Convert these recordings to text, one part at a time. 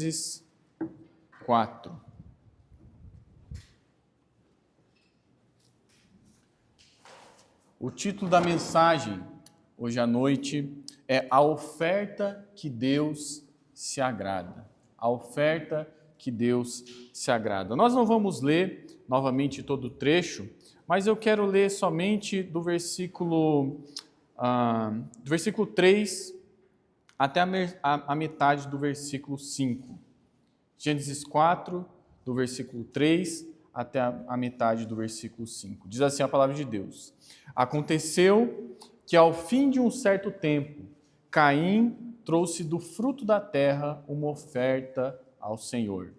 Gênesis 4. O título da mensagem hoje à noite é A Oferta que Deus se agrada. A oferta que Deus se agrada. Nós não vamos ler novamente todo o trecho, mas eu quero ler somente do versículo 3 até a metade do versículo 5. Gênesis 4, do versículo 3 até a metade do versículo 5. Diz assim a palavra de Deus: Aconteceu que ao fim de um certo tempo, Caim trouxe do fruto da terra uma oferta ao Senhor.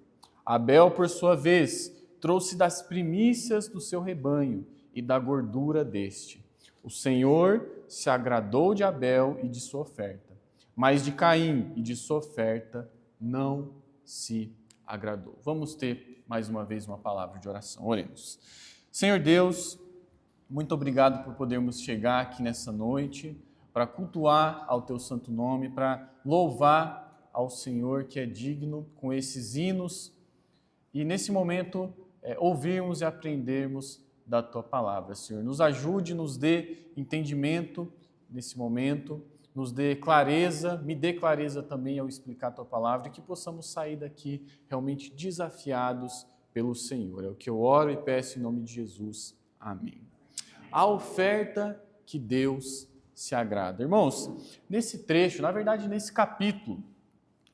Abel, por sua vez, trouxe das primícias do seu rebanho e da gordura deste. O Senhor se agradou de Abel e de sua oferta, mas de Caim e de sua oferta não se agradou. Vamos ter mais uma vez uma palavra de oração. Oremos. Senhor Deus, muito obrigado por podermos chegar aqui nessa noite para cultuar ao Teu santo nome, para louvar ao Senhor que é digno com esses hinos e nesse momento ouvirmos e aprendermos da Tua palavra. Senhor, nos ajude, nos dê entendimento nesse momento, nos dê clareza, me dê clareza também ao explicar a Tua palavra e que possamos sair daqui realmente desafiados pelo Senhor. É o que eu oro e peço em nome de Jesus. Amém. A oferta que Deus se agrada. Irmãos, nesse trecho, na verdade nesse capítulo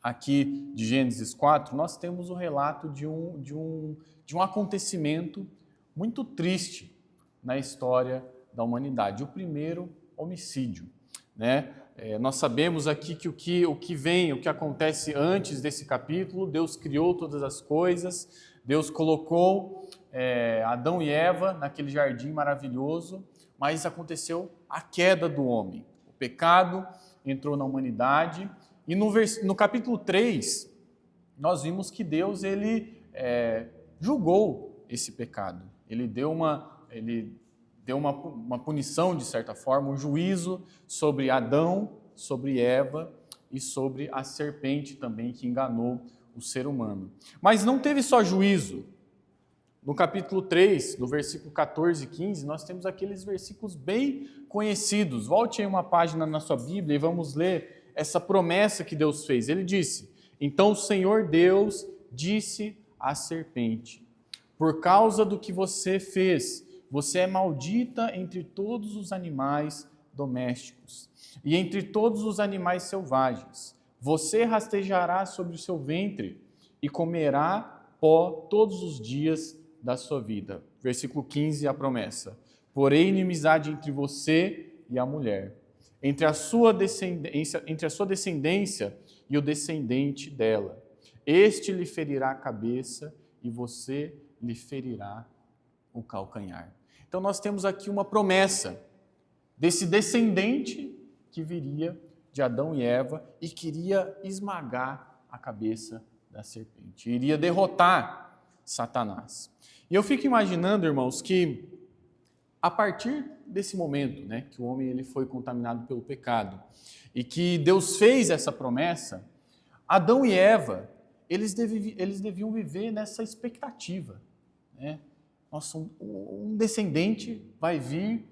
aqui de Gênesis 4, nós temos o relato de um acontecimento muito triste na história da humanidade, o primeiro homicídio, né? Nós sabemos aqui que o que acontece antes desse capítulo, Deus criou todas as coisas, Deus colocou Adão e Eva naquele jardim maravilhoso, mas aconteceu a queda do homem. O pecado entrou na humanidade e no capítulo 3, nós vimos que Deus julgou esse pecado. Ele deu uma punição, de certa forma, um juízo sobre Adão, sobre Eva e sobre a serpente também que enganou o ser humano. Mas não teve só juízo. No capítulo 3, no versículo 14 e 15, nós temos aqueles versículos bem conhecidos. Volte aí uma página na sua Bíblia e vamos ler essa promessa que Deus fez. Ele disse: Então o Senhor Deus disse à serpente: Por causa do que você fez, você é maldita entre todos os animais domésticos e entre todos os animais selvagens. Você rastejará sobre o seu ventre e comerá pó todos os dias da sua vida. Versículo 15, a promessa: Porém, inimizade entre você e a mulher, entre a sua descendência e o descendente dela. Este lhe ferirá a cabeça e você lhe ferirá o calcanhar. Então nós temos aqui uma promessa desse descendente que viria de Adão e Eva e queria esmagar a cabeça da serpente, iria derrotar Satanás. E eu fico imaginando, irmãos, que a partir desse momento, né, que o homem ele foi contaminado pelo pecado e que Deus fez essa promessa, Adão e Eva, eles deviam viver nessa expectativa, né? Nossa, um descendente vai vir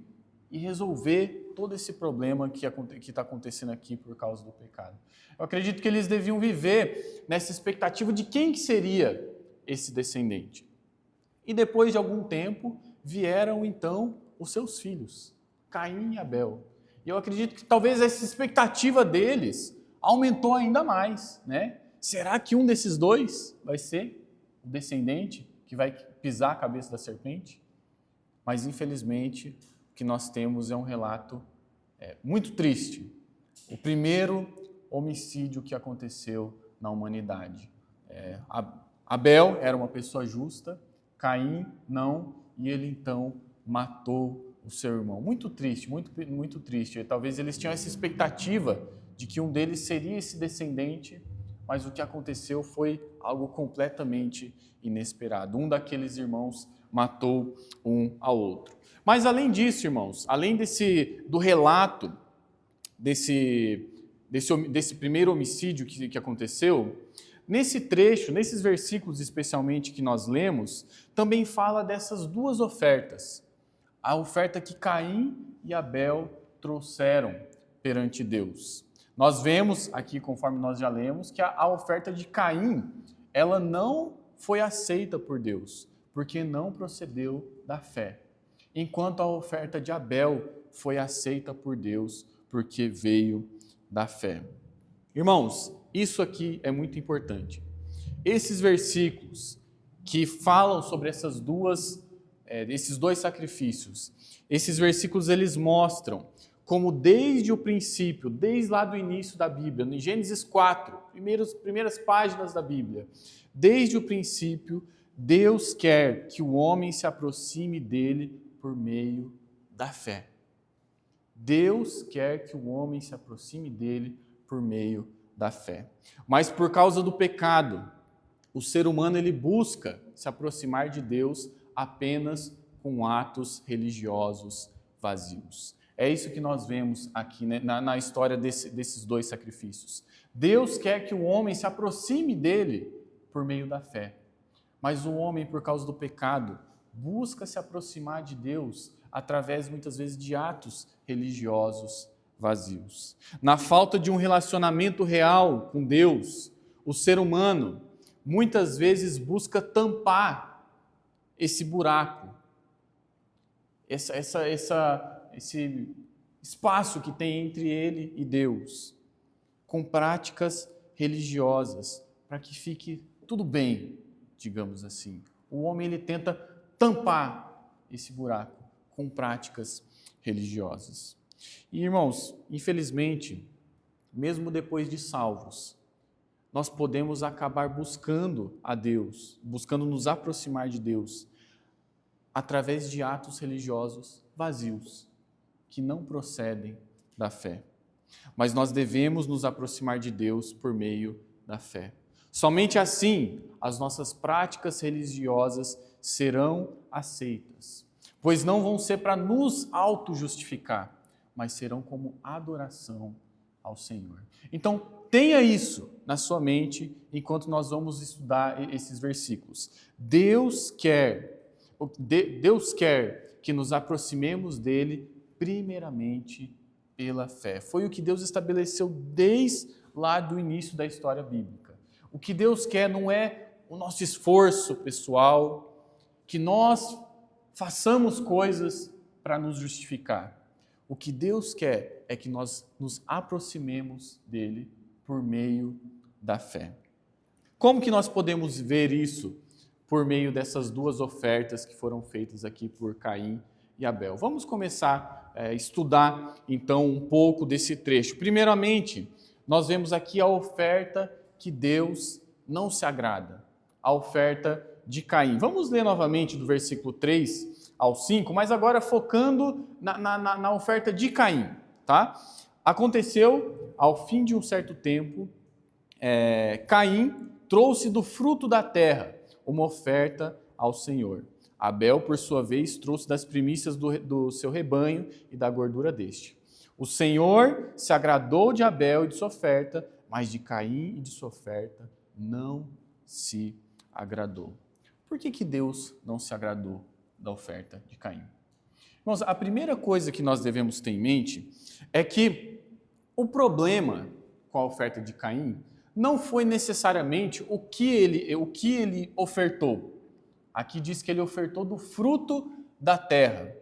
e resolver todo esse problema que está acontecendo aqui por causa do pecado. Eu acredito que eles deviam viver nessa expectativa de quem que seria esse descendente. E depois de algum tempo, vieram então os seus filhos, Caim e Abel. E eu acredito que talvez essa expectativa deles aumentou ainda mais, né? Será que um desses dois vai ser o descendente que vai pisar a cabeça da serpente? Mas, infelizmente, o que nós temos é um relato muito triste. O primeiro homicídio que aconteceu na humanidade. Abel era uma pessoa justa, Caim não, e ele então matou o seu irmão. Muito triste, muito triste. Talvez eles tinham essa expectativa de que um deles seria esse descendente, mas o que aconteceu foi algo completamente inesperado. Um daqueles irmãos matou um ao outro. Mas além disso, irmãos, além do relato desse primeiro homicídio que aconteceu, nesse trecho, nesses versículos especialmente que nós lemos, também fala dessas duas ofertas. A oferta que Caim e Abel trouxeram perante Deus. Nós vemos aqui, conforme nós já lemos, que a oferta de Caim, ela não foi aceita por Deus, porque não procedeu da fé. Enquanto a oferta de Abel foi aceita por Deus, porque veio da fé. Irmãos, isso aqui é muito importante. Esses versículos que falam sobre esses dois sacrifícios, esses versículos eles mostram como desde o princípio, desde lá do início da Bíblia, em Gênesis 4, primeiras páginas da Bíblia, desde o princípio, Deus quer que o homem se aproxime dele por meio da fé. Deus quer que o homem se aproxime dele por meio da fé. Mas por causa do pecado, o ser humano ele busca se aproximar de Deus apenas com atos religiosos vazios. É isso que nós vemos aqui, né, na história desses dois sacrifícios. Deus quer que o homem se aproxime dele por meio da fé. Mas o homem, por causa do pecado, busca se aproximar de Deus através, muitas vezes, de atos religiosos vazios. Na falta de um relacionamento real com Deus, o ser humano, muitas vezes, busca tampar esse buraco, esse espaço que tem entre ele e Deus, com práticas religiosas, para que fique tudo bem, digamos assim. O homem ele tenta tampar esse buraco com práticas religiosas. E, irmãos, infelizmente, mesmo depois de salvos, nós podemos acabar buscando a Deus, buscando nos aproximar de Deus, através de atos religiosos vazios, que não procedem da fé. Mas nós devemos nos aproximar de Deus por meio da fé. Somente assim as nossas práticas religiosas serão aceitas, pois não vão ser para nos auto-justificar, mas serão como adoração ao Senhor. Então, tenha isso na sua mente enquanto nós vamos estudar esses versículos. Deus quer que nos aproximemos dele primeiramente pela fé. Foi o que Deus estabeleceu desde lá do início da história bíblica. O que Deus quer não é o nosso esforço pessoal, que nós façamos coisas para nos justificar. O que Deus quer é que nós nos aproximemos dele por meio da fé. Como que nós podemos ver isso por meio dessas duas ofertas que foram feitas aqui por Caim e Abel? Vamos começar a estudar então um pouco desse trecho. Primeiramente, nós vemos aqui a oferta que Deus não se agrada, a oferta de Caim. Vamos ler novamente do versículo 3 ao 5, mas agora focando na oferta de Caim, tá? Aconteceu, ao fim de um certo tempo, Caim trouxe do fruto da terra uma oferta ao Senhor. Abel, por sua vez, trouxe das primícias do seu rebanho e da gordura deste. O Senhor se agradou de Abel e de sua oferta, mas de Caim e de sua oferta não se agradou. Por que Deus não se agradou da oferta de Caim? Irmãos, a primeira coisa que nós devemos ter em mente é que o problema com a oferta de Caim não foi necessariamente o que ele ofertou. Aqui diz que ele ofertou do fruto da terra.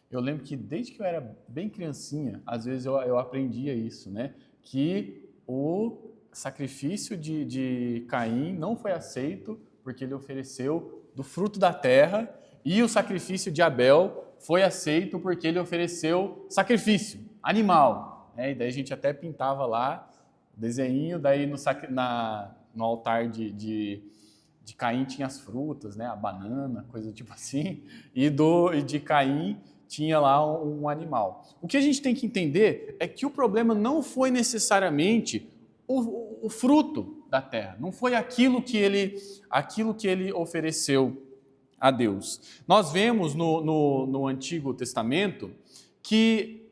Eu lembro que desde que eu era bem criancinha, às vezes eu aprendia isso, né? Que o sacrifício de Caim não foi aceito porque ele ofereceu do fruto da terra, e o sacrifício de Abel foi aceito porque ele ofereceu sacrifício, animal. E daí a gente até pintava lá o desenho, daí no altar de Caim tinha as frutas, né? A banana, coisa tipo assim, e de Caim tinha lá um animal. O que a gente tem que entender é que o problema não foi necessariamente o fruto da terra, não foi aquilo que ele ofereceu a Deus. Nós vemos no Antigo Testamento que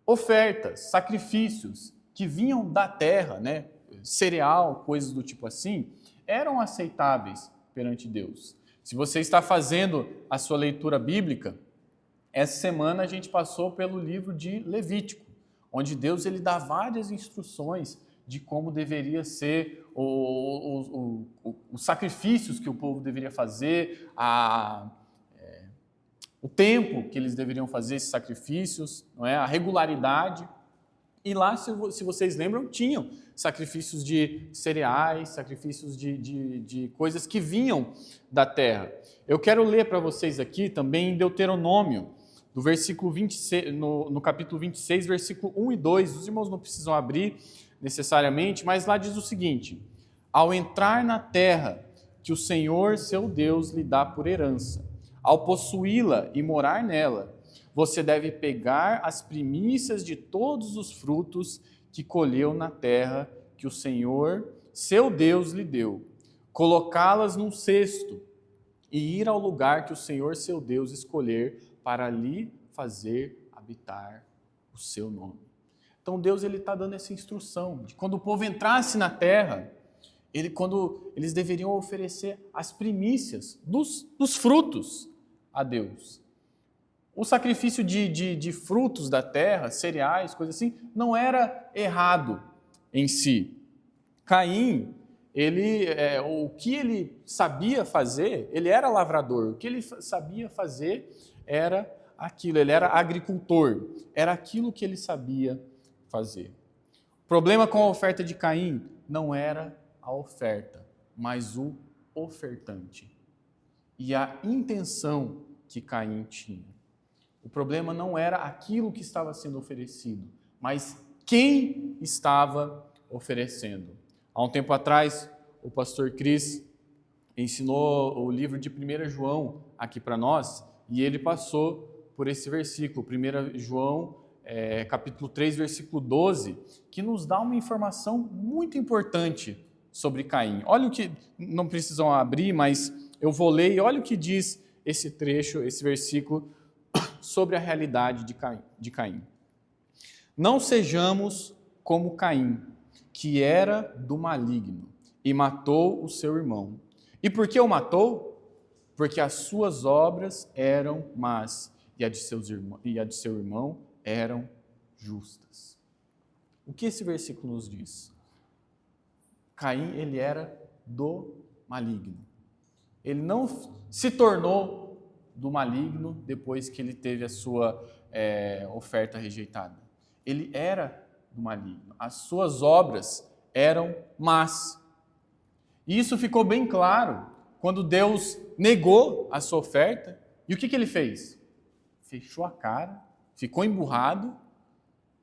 ofertas, sacrifícios que vinham da terra, né? cereal, coisas do tipo assim, eram aceitáveis perante Deus. Se você está fazendo a sua leitura bíblica, essa semana a gente passou pelo livro de Levítico, onde Deus ele dá várias instruções de como deveria ser os sacrifícios que o povo deveria fazer, o tempo que eles deveriam fazer esses sacrifícios, não é? A regularidade. E lá, se vocês lembram, tinham sacrifícios de cereais, sacrifícios de coisas que vinham da terra. Eu quero ler para vocês aqui também em Deuteronômio, do versículo 26, no capítulo 26, versículo 1 e 2. Os irmãos não precisam abrir necessariamente, mas lá diz o seguinte: ao entrar na terra que o Senhor, seu Deus, lhe dá por herança, ao possuí-la e morar nela, você deve pegar as primícias de todos os frutos que colheu na terra que o Senhor, seu Deus, lhe deu, colocá-las num cesto e ir ao lugar que o Senhor, seu Deus, escolher para ali fazer habitar o seu nome. Então Deus está dando essa instrução de quando o povo entrasse na terra, quando eles deveriam oferecer as primícias dos frutos a Deus. O sacrifício de frutos da terra, cereais, coisas assim, não era errado em si. Caim, o que ele sabia fazer, ele era lavrador, o que ele sabia fazer era aquilo, ele era agricultor, era aquilo que ele sabia fazer. O problema com a oferta de Caim não era a oferta, mas o ofertante e a intenção que Caim tinha. O problema não era aquilo que estava sendo oferecido, mas quem estava oferecendo. Há um tempo atrás, o pastor Cris ensinou o livro de 1 João aqui para nós, e ele passou por esse versículo, 1 João, capítulo 3, versículo 12, que nos dá uma informação muito importante sobre Caim. Olha o que, não precisam abrir, mas eu vou ler e olha o que diz esse trecho, esse versículo, sobre a realidade de Caim. Não sejamos como Caim, que era do maligno e matou o seu irmão. E por que o matou? Porque as suas obras eram más e a de seu irmão eram justas. O que esse versículo nos diz? Caim, ele era do maligno. Ele não se tornou do maligno depois que ele teve a sua oferta rejeitada. Ele era do maligno. As suas obras eram más. E isso ficou bem claro quando Deus negou a sua oferta. E o que ele fez? Fechou a cara, ficou emburrado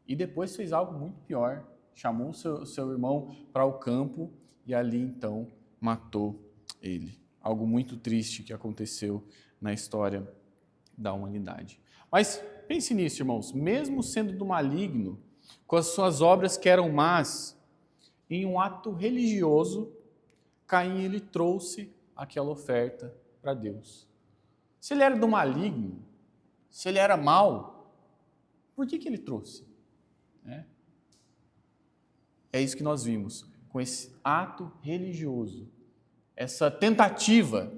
e depois fez algo muito pior. Chamou o seu irmão para o campo e ali então matou ele. Algo muito triste que aconteceu na história da humanidade. Mas pense nisso, irmãos, mesmo sendo do maligno, com as suas obras que eram más, em um ato religioso, Caim ele trouxe aquela oferta para Deus. Se ele era do maligno, se ele era mau, por que ele trouxe? É isso que nós vimos, com esse ato religioso, essa tentativa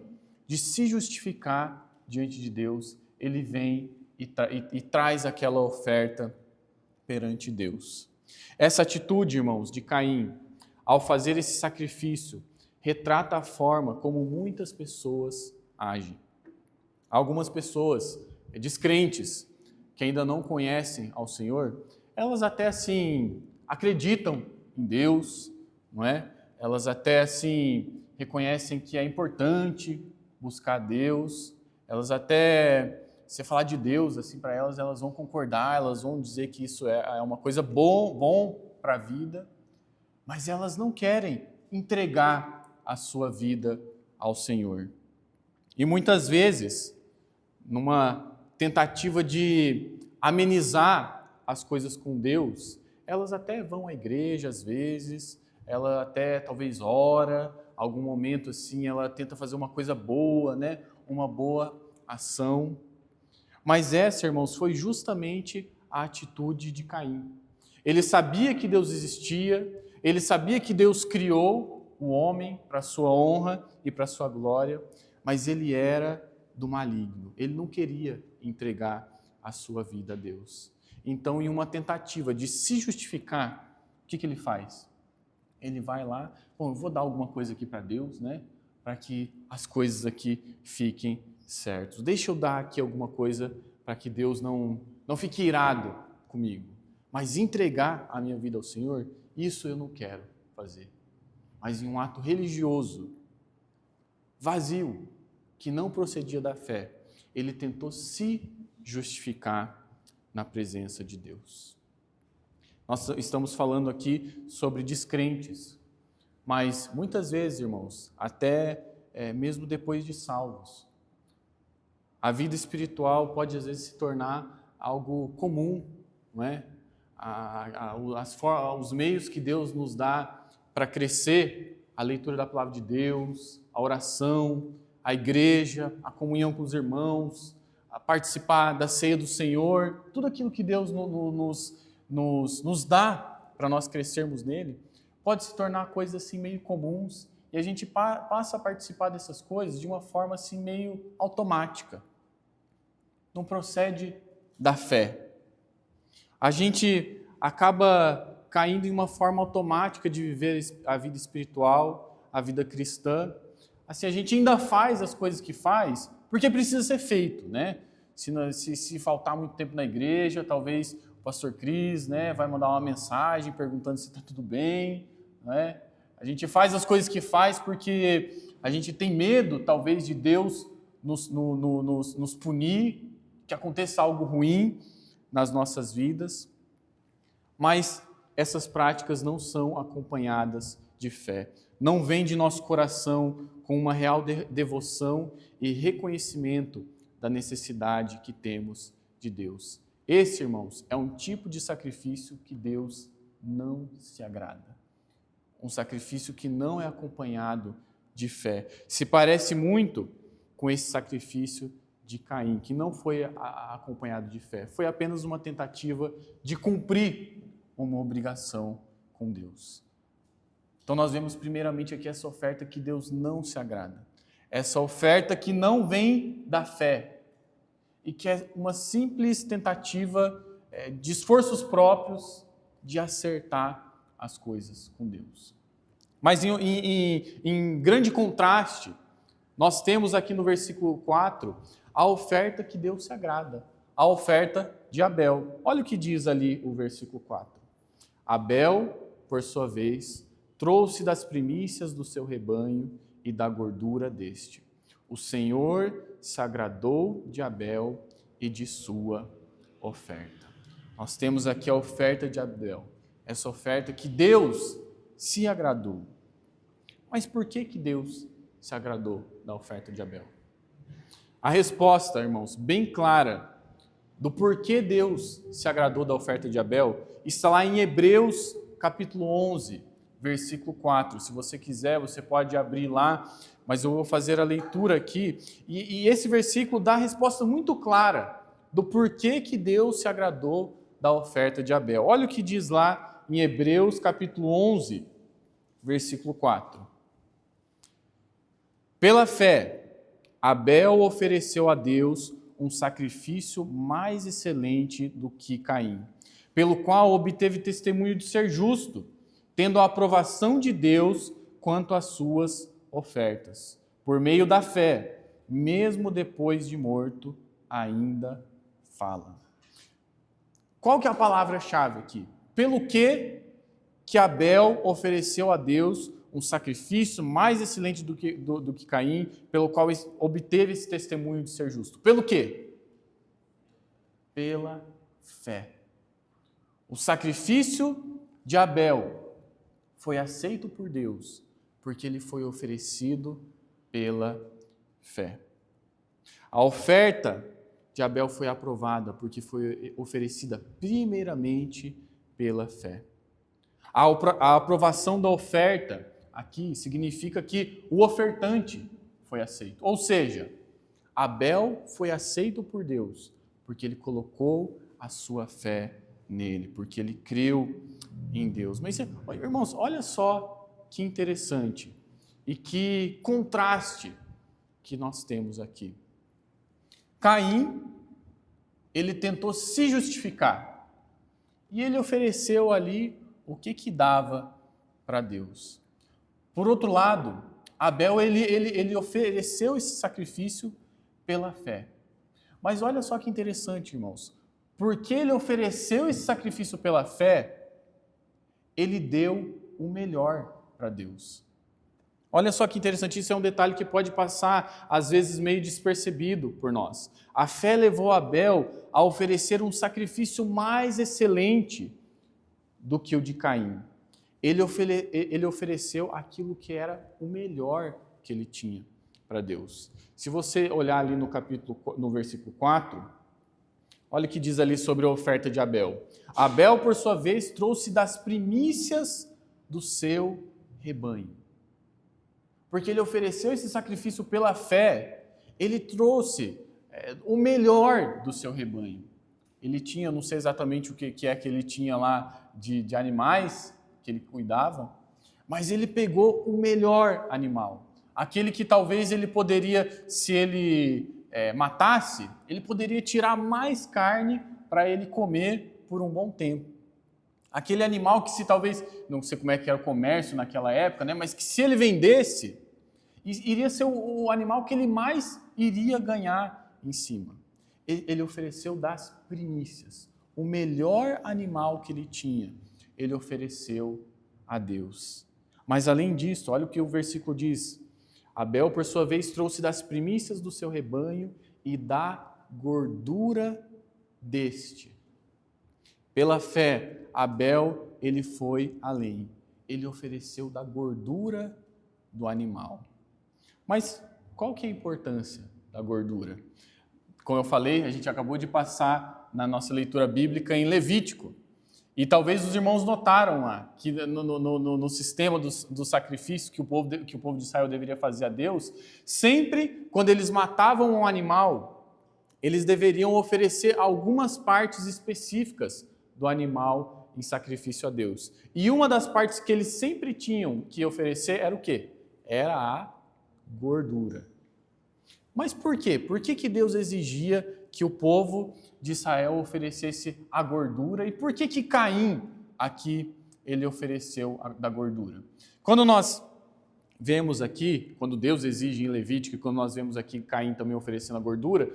de se justificar diante de Deus, ele vem e traz aquela oferta perante Deus. Essa atitude, irmãos, de Caim, ao fazer esse sacrifício, retrata a forma como muitas pessoas agem. Algumas pessoas descrentes, que ainda não conhecem ao Senhor, elas até assim acreditam em Deus, não é? Elas até assim reconhecem que é importante buscar Deus, elas até, se falar de Deus assim para elas, elas vão concordar, elas vão dizer que isso é uma coisa bom para a vida, mas elas não querem entregar a sua vida ao Senhor. E muitas vezes, numa tentativa de amenizar as coisas com Deus, elas até vão à igreja às vezes, ela até talvez ora, algum momento assim, ela tenta fazer uma coisa boa, né? Uma boa ação. Mas essa, irmãos, foi justamente a atitude de Caim. Ele sabia que Deus existia, Ele sabia que Deus criou o homem para a sua honra e para a sua glória, mas ele era do maligno. Ele não queria entregar a sua vida a Deus. Então, em uma tentativa de se justificar, o que ele faz? Ele vai lá, bom, eu vou dar alguma coisa aqui para Deus, né? Para que as coisas aqui fiquem certas. Deixa eu dar aqui alguma coisa para que Deus não fique irado comigo. Mas entregar a minha vida ao Senhor, isso eu não quero fazer. Mas em um ato religioso, vazio, que não procedia da fé, ele tentou se justificar na presença de Deus. Nós estamos falando aqui sobre descrentes, mas muitas vezes, irmãos, até mesmo depois de salvos, a vida espiritual pode às vezes se tornar algo comum, não é? Os meios que Deus nos dá para crescer, a leitura da palavra de Deus, a oração, a igreja, a comunhão com os irmãos, a participar da ceia do Senhor, tudo aquilo que Deus nos dá para nós crescermos nele, pode se tornar coisas assim meio comuns e a gente passa a participar dessas coisas de uma forma assim meio automática. Não procede da fé. A gente acaba caindo em uma forma automática de viver a vida espiritual, a vida cristã. Assim, a gente ainda faz as coisas que faz porque precisa ser feito, né? Se faltar muito tempo na igreja, talvez o pastor Cris, né, vai mandar uma mensagem perguntando se está tudo bem, né? A gente faz as coisas que faz porque a gente tem medo, talvez, de Deus nos punir, que aconteça algo ruim nas nossas vidas, mas essas práticas não são acompanhadas de fé. Não vem de nosso coração com uma real devoção e reconhecimento da necessidade que temos de Deus. Esse, irmãos, é um tipo de sacrifício que Deus não se agrada. Um sacrifício que não é acompanhado de fé. Se parece muito com esse sacrifício de Caim, que não foi acompanhado de fé. Foi apenas uma tentativa de cumprir uma obrigação com Deus. Então nós vemos primeiramente aqui essa oferta que Deus não se agrada. Essa oferta que não vem da fé e que é uma simples tentativa de esforços próprios de acertar as coisas com Deus. Mas em grande contraste, nós temos aqui no versículo 4 a oferta que Deus se agrada, a oferta de Abel. Olha o que diz ali o versículo 4. Abel, por sua vez, trouxe das primícias do seu rebanho e da gordura deste. O Senhor se agradou de Abel e de sua oferta. Nós temos aqui a oferta de Abel, essa oferta que Deus se agradou. Mas por que Deus se agradou da oferta de Abel? A resposta, irmãos, bem clara do porquê Deus se agradou da oferta de Abel está lá em Hebreus capítulo 11, versículo 4. Se você quiser, você pode abrir lá, mas eu vou fazer a leitura aqui. E esse versículo dá a resposta muito clara do porquê que Deus se agradou da oferta de Abel. Olha o que diz lá em Hebreus capítulo 11, versículo 4. Pela fé, Abel ofereceu a Deus um sacrifício mais excelente do que Caim, pelo qual obteve testemunho de ser justo, tendo a aprovação de Deus quanto às suas ofertas. Por meio da fé, mesmo depois de morto, ainda fala. Qual que é a palavra-chave aqui? Pelo que Abel ofereceu a Deus um sacrifício mais excelente do que Caim, pelo qual obteve esse testemunho de ser justo. Pelo quê? Pela fé. O sacrifício de Abel foi aceito por Deus, porque ele foi oferecido pela fé. A oferta de Abel foi aprovada, porque foi oferecida primeiramente pela fé. A aprovação da oferta aqui significa que o ofertante foi aceito. Ou seja, Abel foi aceito por Deus, porque ele colocou a sua fé nele, porque ele creu em Deus. Mas, irmãos, olha só que interessante e que contraste que nós temos aqui. Caim, ele tentou se justificar e ele ofereceu ali o que dava para Deus. Por outro lado, Abel, ele ofereceu esse sacrifício pela fé. Mas olha só que interessante, irmãos. Porque ele ofereceu esse sacrifício pela fé, ele deu o melhor para Deus. Olha só que interessante, isso é um detalhe que pode passar, às vezes, meio despercebido por nós. A fé levou Abel a oferecer um sacrifício mais excelente do que o de Caim. Ele ofereceu aquilo que era o melhor que ele tinha para Deus. Se você olhar ali no versículo 4, olha o que diz ali sobre a oferta de Abel. Abel, por sua vez, trouxe das primícias do seu rebanho. Porque ele ofereceu esse sacrifício pela fé, ele trouxe o melhor do seu rebanho. Ele tinha, não sei exatamente o que é que ele tinha lá de animais que ele cuidava, mas ele pegou o melhor animal. Aquele que talvez ele poderia, se ele matasse, ele poderia tirar mais carne para ele comer por um bom tempo. Aquele animal que se talvez, não sei como é que era o comércio naquela época, né, mas que se ele vendesse, iria ser o animal que ele mais iria ganhar em cima. Ele ofereceu das primícias, o melhor animal que ele tinha, ele ofereceu a Deus. Mas além disso, olha o que o versículo diz. Abel, por sua vez, trouxe das primícias do seu rebanho e da gordura deste. Pela fé, Abel, ele foi além. Ele ofereceu da gordura do animal. Mas qual que é a importância da gordura? Como eu falei, a gente acabou de passar na nossa leitura bíblica em Levítico. E talvez os irmãos notaram lá que no sistema do sacrifício que o povo de Israel deveria fazer a Deus, sempre quando eles matavam um animal, eles deveriam oferecer algumas partes específicas do animal em sacrifício a Deus. E uma das partes que eles sempre tinham que oferecer era o quê? Era a gordura. Mas por quê? Por que Deus exigia que o povo de Israel oferecesse a gordura? E por que Caim aqui ele ofereceu da gordura? Quando nós vemos aqui, quando Deus exige em Levítico, quando nós vemos aqui Caim também oferecendo a gordura,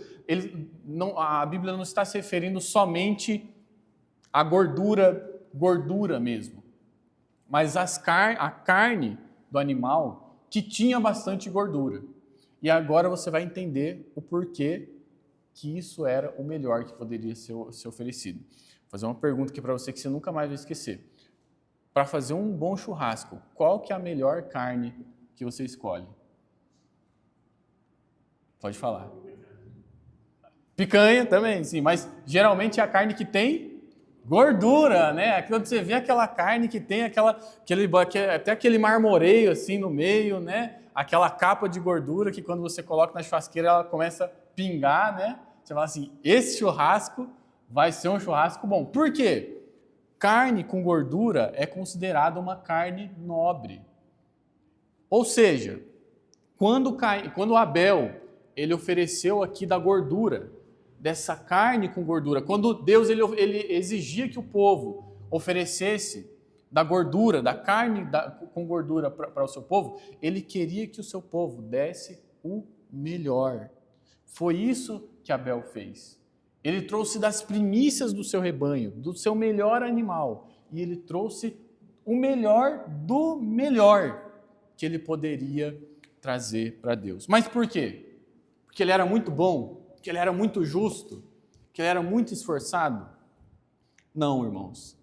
a Bíblia não está se referindo somente à gordura mesmo, mas a carne do animal que tinha bastante gordura. E agora você vai entender o porquê que isso era o melhor que poderia ser oferecido. Vou fazer uma pergunta aqui para você que você nunca mais vai esquecer. Para fazer um bom churrasco, qual que é a melhor carne que você escolhe? Pode falar. Picanha também, sim, mas geralmente é a carne que tem gordura, né? Quando você vê aquela carne que tem até aquele marmoreio assim no meio, né? Aquela capa de gordura que quando você coloca na churrasqueira ela começa a pingar, né? Você fala assim, esse churrasco vai ser um churrasco bom. Por quê? Carne com gordura é considerada uma carne nobre. Ou seja, quando Abel ele ofereceu aqui da gordura, dessa carne com gordura, quando Deus ele exigia que o povo oferecesse da gordura, da carne com gordura para o seu povo, ele queria que o seu povo desse o melhor. Foi isso que Abel fez. Ele trouxe das primícias do seu rebanho, do seu melhor animal, e ele trouxe o melhor do melhor que ele poderia trazer para Deus. Mas por quê? Porque ele era muito bom? Porque ele era muito justo? Que ele era muito esforçado? Não, irmãos.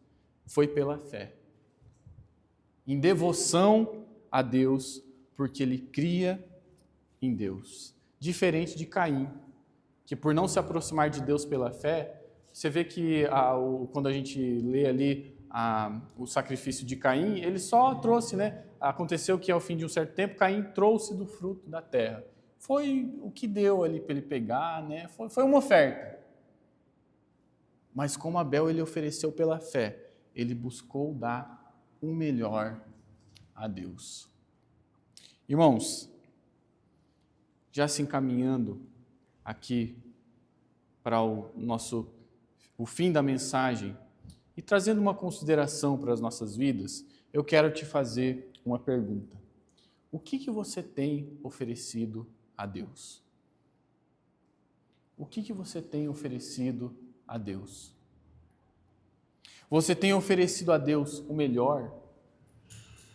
Foi pela fé. Em devoção a Deus, porque ele cria em Deus. Diferente de Caim, que por não se aproximar de Deus pela fé, você vê que quando a gente lê ali o sacrifício de Caim, ele só trouxe, né? Aconteceu que ao fim de um certo tempo, Caim trouxe do fruto da terra. Foi o que deu ali para ele pegar, né? Foi uma oferta. Mas como Abel ele ofereceu pela fé, ele buscou dar o melhor a Deus. Irmãos, já se encaminhando aqui para o fim da mensagem e trazendo uma consideração para as nossas vidas, eu quero te fazer uma pergunta. O que você tem oferecido a Deus? O que você tem oferecido a Deus? Você tem oferecido a Deus o melhor?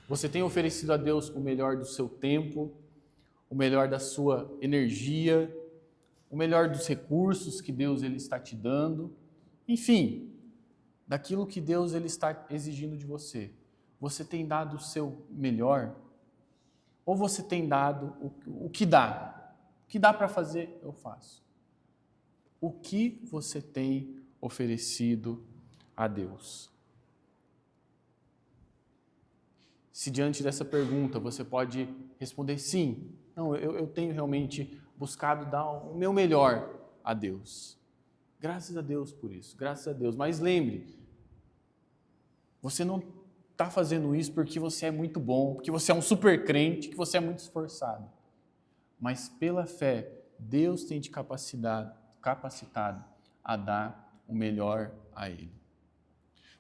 Você tem oferecido a Deus o melhor do seu tempo, o melhor da sua energia, o melhor dos recursos que Deus ele está te dando? Enfim, daquilo que Deus ele está exigindo de você. Você tem dado o seu melhor? Ou você tem dado o que dá? O que dá para fazer, eu faço. O que você tem oferecido a Deus? Se diante dessa pergunta você pode responder sim, não, eu tenho realmente buscado dar o meu melhor a Deus. Graças a Deus por isso, graças a Deus. Mas lembre, você não está fazendo isso porque você é muito bom, porque você é um super crente, que você é muito esforçado. Mas pela fé, Deus tem te capacitado a dar o melhor a Ele.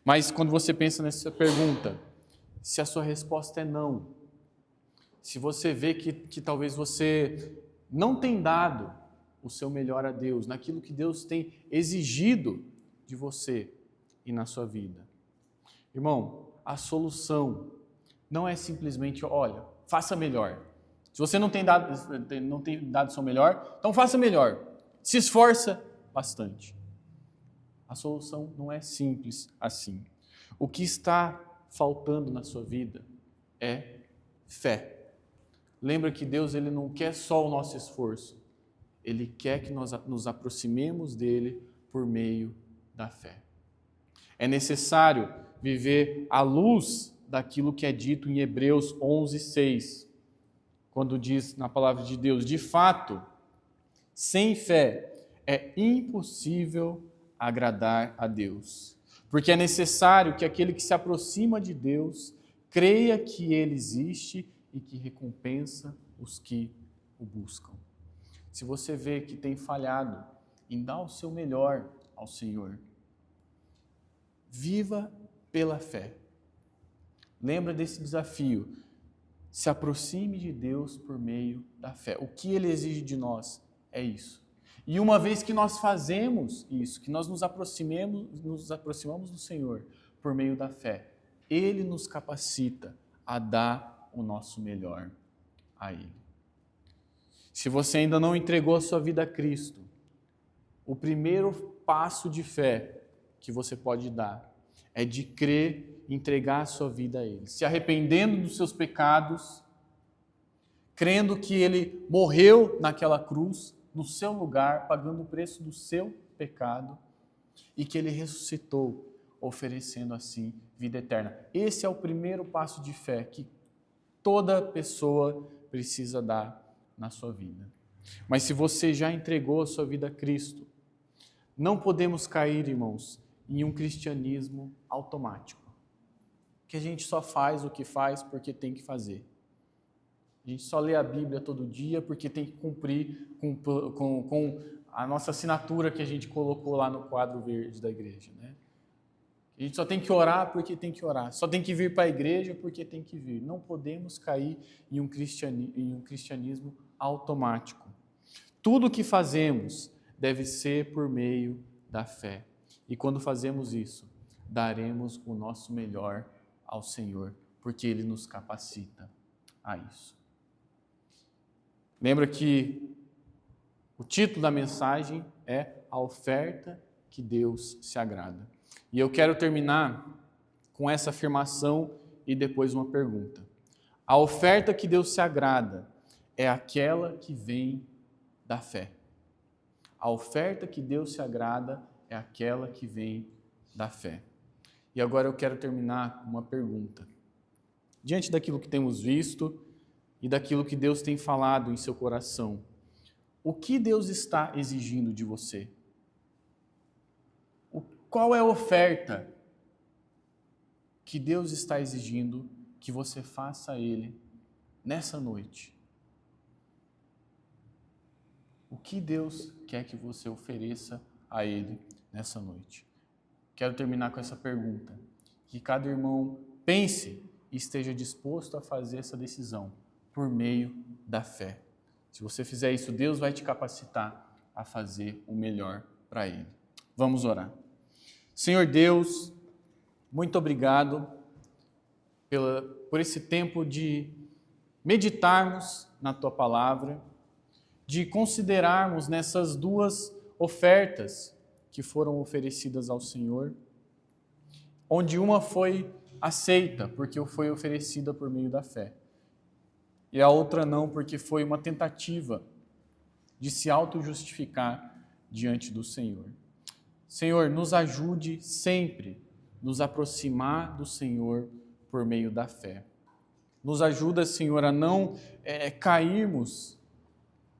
Mas quando você pensa nessa pergunta, se a sua resposta é não, se você vê que talvez você não tem dado o seu melhor a Deus, naquilo que Deus tem exigido de você e na sua vida. Irmão, a solução não é simplesmente, olha, faça melhor. Se você não tem dado o seu melhor, então faça melhor. Se esforça bastante. A solução não é simples assim. O que está faltando na sua vida é fé. Lembra que Deus ele não quer só o nosso esforço. Ele quer que nós nos aproximemos dele por meio da fé. É necessário viver à luz daquilo que é dito em Hebreus 11:6, quando diz na palavra de Deus, de fato, sem fé é impossível agradar a Deus, porque é necessário que aquele que se aproxima de Deus creia que Ele existe e que recompensa os que o buscam. Se você vê que tem falhado em dar o seu melhor ao Senhor, viva pela fé. Lembra desse desafio. Se aproxime de Deus por meio da fé. O que Ele exige de nós é isso. E uma vez que nós fazemos isso, que nós nos aproximamos do Senhor por meio da fé, Ele nos capacita a dar o nosso melhor a Ele. Se você ainda não entregou a sua vida a Cristo, o primeiro passo de fé que você pode dar é de crer e entregar a sua vida a Ele, se arrependendo dos seus pecados, crendo que Ele morreu naquela cruz, no seu lugar, pagando o preço do seu pecado, e que Ele ressuscitou, oferecendo assim vida eterna. Esse é o primeiro passo de fé que toda pessoa precisa dar na sua vida. Mas se você já entregou a sua vida a Cristo, não podemos cair, irmãos, em um cristianismo automático, que a gente só faz o que faz porque tem que fazer. A gente só lê a Bíblia todo dia porque tem que cumprir com a nossa assinatura que a gente colocou lá no quadro verde da igreja, né? A gente só tem que orar porque tem que orar, só tem que vir para a igreja porque tem que vir. Não podemos cair em um cristianismo automático. Tudo o que fazemos deve ser por meio da fé. E quando fazemos isso, daremos o nosso melhor ao Senhor, porque Ele nos capacita a isso. Lembra que o título da mensagem é A Oferta que Deus se agrada. E eu quero terminar com essa afirmação e depois uma pergunta. A oferta que Deus se agrada é aquela que vem da fé. A oferta que Deus se agrada é aquela que vem da fé. E agora eu quero terminar com uma pergunta. Diante daquilo que temos visto e daquilo que Deus tem falado em seu coração, o que Deus está exigindo de você? Qual é a oferta que Deus está exigindo que você faça a Ele nessa noite? O que Deus quer que você ofereça a Ele nessa noite? Quero terminar com essa pergunta. Que cada irmão pense e esteja disposto a fazer essa decisão por meio da fé. Se você fizer isso, Deus vai te capacitar a fazer o melhor para Ele. Vamos orar. Senhor Deus, muito obrigado por esse tempo de meditarmos na Tua Palavra, de considerarmos nessas duas ofertas que foram oferecidas ao Senhor, onde uma foi aceita porque foi oferecida por meio da fé, e a outra não, porque foi uma tentativa de se auto-justificar diante do Senhor. Senhor, nos ajude sempre a nos aproximar do Senhor por meio da fé. Nos ajuda, Senhor, a não cairmos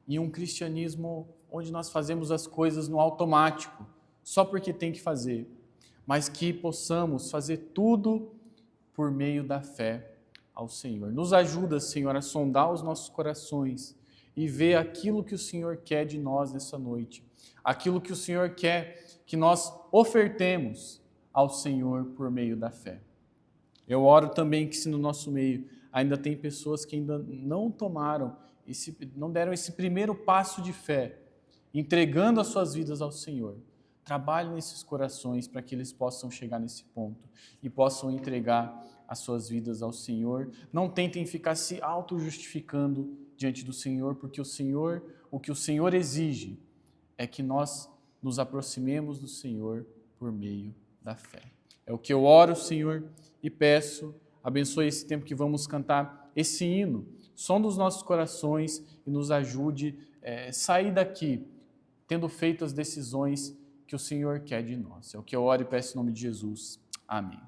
em um cristianismo onde nós fazemos as coisas no automático, só porque tem que fazer, mas que possamos fazer tudo por meio da fé ao Senhor. Nos ajuda, Senhor, a sondar os nossos corações e ver aquilo que o Senhor quer de nós nessa noite, aquilo que o Senhor quer que nós ofertemos ao Senhor por meio da fé. Eu oro também que se no nosso meio ainda tem pessoas que ainda não não deram esse primeiro passo de fé, entregando as suas vidas ao Senhor. Trabalhe nesses corações para que eles possam chegar nesse ponto e possam entregar as suas vidas ao Senhor. Não tentem ficar se auto-justificando diante do Senhor, porque o que o Senhor exige é que nós nos aproximemos do Senhor por meio da fé. É o que eu oro, Senhor, e peço, abençoe esse tempo que vamos cantar esse hino, sonda os nossos corações e nos ajude a sair daqui tendo feito as decisões que o Senhor quer de nós. É o que eu oro e peço em nome de Jesus. Amém.